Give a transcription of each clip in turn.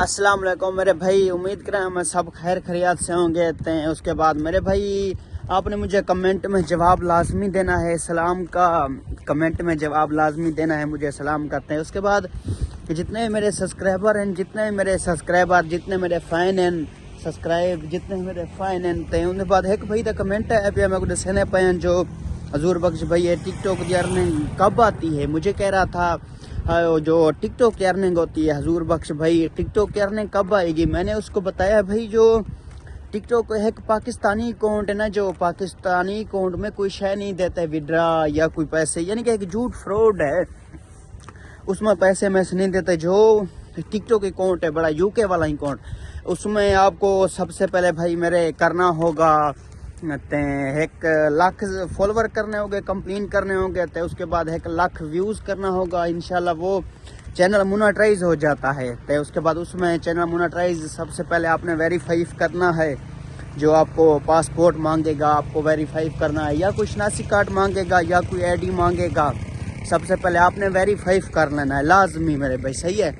अस्सलाम वालेकुम मेरे भाई, उम्मीद करें मैं सब खैर खैरियत से होंगे। उसके बाद मेरे भाई आपने मुझे कमेंट में जवाब लाजमी देना है, सलाम का कमेंट में जवाब लाजमी देना है, मुझे सलाम करते हैं। उसके बाद जितने मेरे सब्सक्राइबर हैं, जितने मेरे फ़ैन हैं, जितने मेरे फ़ैन हैं, उनके बाद एक भाई का कमेंट है पे मैं कुछ दसने पे जो हजूर बख्श भाई है टिकटॉक की अर्निंग कब आती है। मुझे कह रहा था जो टिकटॉक की अर्निंग होती है हजूर बख्श भाई टिकटॉक की अर्निंग कब आएगी। मैंने उसको बताया भाई जो टिकटॉक एक पाकिस्तानी अकाउंट है ना, जो पाकिस्तानी अकाउंट में कोई शय नहीं देता है विड्रा या कोई पैसे, यानी कि एक झूठ फ्रॉड है, उसमें पैसे में से नहीं देते। जो टिकटॉक अकाउंट है बड़ा यूके वाला अकाउंट, उसमें आपको सबसे पहले भाई मेरे करना होगा 1,00,000 फॉलोवर करने होंगे, कंप्लीट करने होंगे। तो उसके बाद 1,00,000 व्यूज़ करना होगा, इंशाल्लाह वो चैनल मोनेटाइज हो जाता है। तो उसके बाद उसमें चैनल मोनेटाइज सबसे पहले आपने वेरीफाई करना है, जो आपको पासपोर्ट मांगेगा आपको वेरीफाई करना है, या कोई शनासी कार्ड मांगेगा या कोई आईडी मांगेगा, सबसे पहले आपने वेरीफाई कर लेना है लाजमी मेरे भाई, सही है।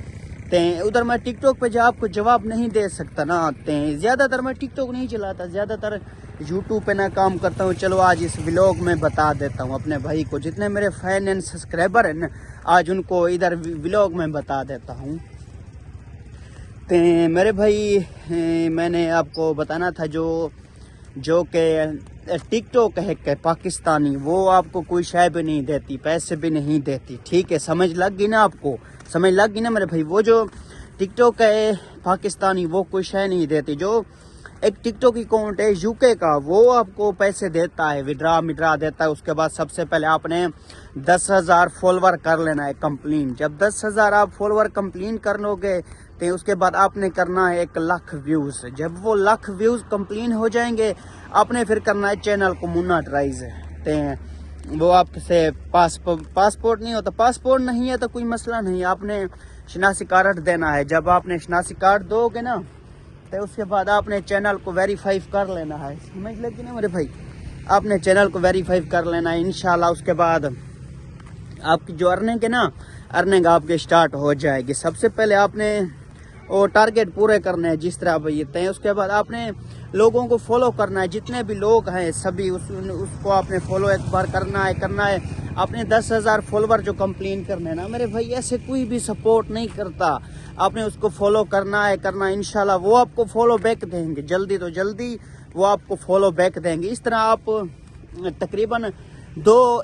तो उधर मैं टिकटॉक पे जो आपको जवाब नहीं दे सकता ना, तो ज़्यादातर मैं टिकटॉक नहीं चलाता, ज़्यादातर यूट्यूब पे ना काम करता हूँ। चलो आज इस व्लॉग में बता देता हूँ अपने भाई को, जितने मेरे फैन एंड सब्सक्राइबर हैं ना, आज उनको इधर व्लॉग में बता देता हूँ। तो मेरे भाई मैंने आपको बताना था जो कि टिकटॉक है कि पाकिस्तानी, वो आपको कोई शय भी नहीं देती, पैसे भी नहीं देती, ठीक है। समझ लग गई ना आपको, समझ लग गई ना मेरे भाई। वो जो टिकटॉक है पाकिस्तानी वो कोई शय नहीं देती। जो एक टिकटॉक अकाउंट है यूके का, वो आपको पैसे देता है, विड्रा देता है। उसके बाद सबसे पहले आपने 10,000 फॉलोवर कर लेना है कंप्लीट। जब 10,000 आप फॉलोवर कंप्लीट कर लोगे तो उसके बाद आपने करना है 1,00,000 व्यूज़। जब वो 1,00,000 व्यूज़ कंप्लीट हो जाएंगे, आपने फिर करना है चैनल को मोनेटाइज। तो वो आपसे पासपोर्ट नहीं होता, पासपोर्ट नहीं है तो कोई मसला नहीं, आपने शनासी कार्ड देना है। जब आपने शनासी कार्ड दोगे ना, तो उसके बाद आपने चैनल को वेरीफाई कर लेना है, समझ लगी ना मेरे भाई। आपने चैनल को वेरीफाई कर लेना है इंशाल्लाह। उसके बाद आपकी जो अर्निंग है ना, अर्निंग आपके स्टार्ट हो जाएगी। सबसे पहले आपने वो टारगेट पूरे करने हैं जिस तरह भाई हैं। उसके बाद आपने लोगों को फॉलो करना है, जितने भी लोग हैं सभी उसको आपने फॉलो एक बार करना है। आपने 10,000 फॉलोवर जो कंप्लीट करने हैं ना मेरे भाई, ऐसे कोई भी सपोर्ट नहीं करता, आपने उसको फॉलो करना है इंशाल्लाह वो आपको फॉलो बैक देंगे, जल्दी तो जल्दी वो आपको फॉलो बैक देंगे। इस तरह आप तकरीबन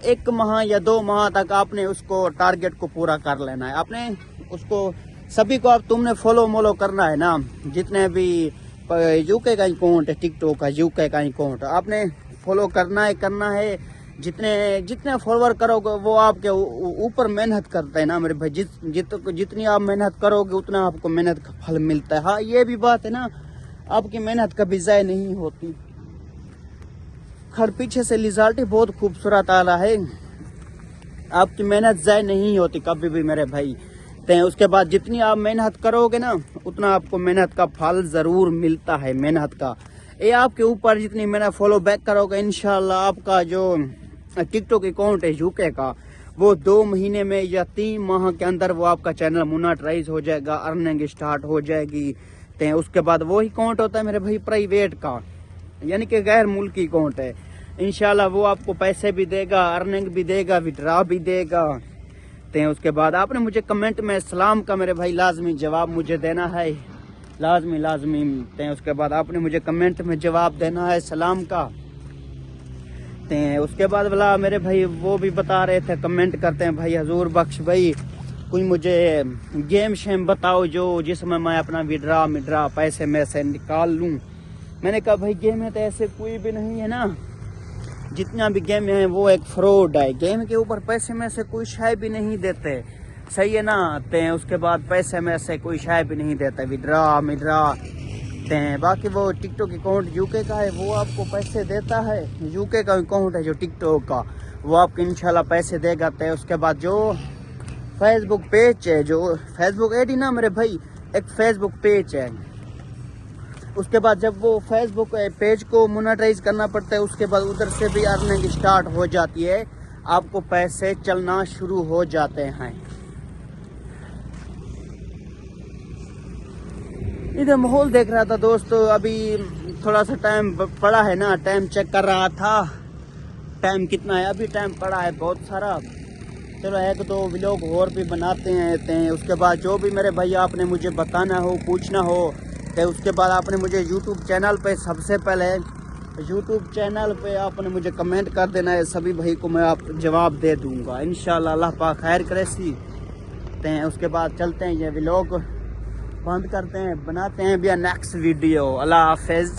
1 माह या 2 माह तक आपने उसको टारगेट को पूरा कर लेना है। आपने उसको सभी को आप तुमने फॉलो करना है ना, जितने भी यूके का अकाउंट है टिकटॉक का, यूके का अकाउंट आपने फॉलो करना है। जितने फॉलोवर करोगे वो आपके ऊपर मेहनत करते हैं ना मेरे भाई। जितनी आप मेहनत करोगे उतना आपको मेहनत का फल मिलता है। हाँ ये भी बात है ना, आपकी मेहनत कभी ज़ाय नहीं होती। खैर पीछे से रिजल्ट ही बहुत खूबसूरत आ रहा है, आपकी मेहनत ज़ाय नहीं होती कभी भी मेरे भाई। तो उसके बाद जितनी आप मेहनत करोगे ना, उतना आपको मेहनत का फल ज़रूर मिलता है, मेहनत का। ये आपके ऊपर जितनी मेहनत फॉलो बैक करोगे, इंशाल्लाह आपका जो टिकटॉक अकाउंट है यूके का, वो 2 महीने में या 3 माह के अंदर वो आपका चैनल मोनेटाइज हो जाएगा, अर्निंग स्टार्ट हो जाएगी। तो उसके बाद वही अकाउंट होता है मेरे भाई प्राइवेट का, यानी कि गैर मुल्की अकाउंट है। इंशाल्लाह वो आपको पैसे भी देगा, अर्निंग भी देगा, विड्रा भी देगा। तो उसके बाद आपने मुझे कमेंट में सलाम का मेरे भाई लाजमी जवाब मुझे देना है, लाजमी। तो उसके बाद आपने मुझे कमेंट में जवाब देना है सलाम का। तो उसके बाद वाला मेरे भाई वो भी बता रहे थे, कमेंट करते हैं भाई हजूर बख्श भाई कोई मुझे गेम शेम बताओ जिसमें मैं अपना विड्रा पैसे में से निकाल लूँ। मैंने कहा भाई गेम है तो ऐसे कोई भी नहीं है ना, जितना भी गेम है वो एक फ्रॉड है, गेम के ऊपर पैसे में से कोई शय भी नहीं देते, सही है ना। तो उसके बाद पैसे में से कोई शय भी नहीं देता, विड्रा बाकी वो टिकटॉक अकाउंट यूके का है, वो आपको पैसे देता है। यूके का अकाउंट है जो टिकटॉक का, वो आपको इंशाल्लाह पैसे देगा। तो उसके बाद जो फेसबुक पेज है, जो फेसबुक आईडी ना मेरे भाई, एक फेसबुक पेज है, उसके बाद जब वो फेसबुक पेज को मोनेटाइज करना पड़ता है, उसके बाद उधर से भी अर्निंग स्टार्ट हो जाती है, आपको पैसे चलना शुरू हो जाते हैं। इधर माहौल देख रहा था दोस्तों। अभी थोड़ा सा टाइम पड़ा है ना, टाइम चेक कर रहा था टाइम कितना है। अभी टाइम पड़ा है बहुत सारा। चलो एक दो व्लॉग और भी बनाते हैं। उसके बाद जो भी मेरे भैया आपने मुझे बताना हो, पूछना हो, तो उसके बाद आपने मुझे यूट्यूब चैनल पे सबसे पहले यूट्यूब चैनल पे आपने मुझे कमेंट कर देना है। सभी भाई को मैं आप जवाब दे दूंगा इंशाल्लाह। अल्लाह पाक खैर करे सी। उसके बाद चलते हैं, ये व्लॉग बंद करते हैं, बनाते हैं भैया नेक्स्ट वीडियो। अल्लाह हाफिज़।